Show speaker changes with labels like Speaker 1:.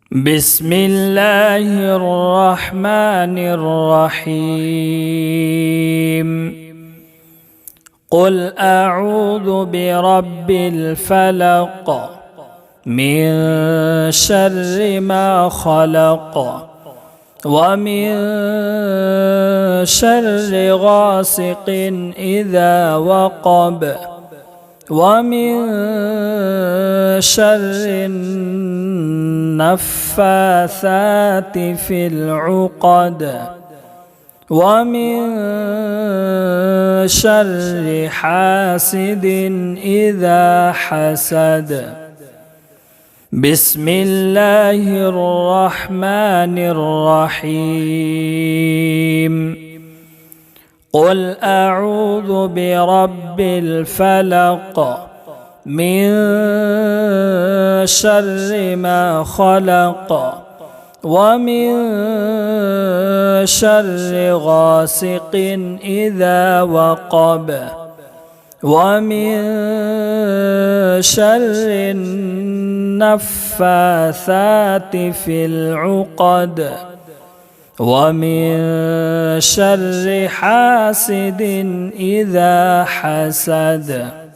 Speaker 1: بسم الله الرحمن الرحيم. قل أعوذ برب الفلق من شر ما خلق ومن شر غاسق إذا وقب ومن شر النفاثات في العقد ومن شر حاسد إذا حسد. بسم الله الرحمن الرحيم. قل أعوذ برب الفلق من شر ما خلق ومن شر غاسق إذا وقب ومن شر النفاثات في العقد ومن شر حاسد إذا حسد.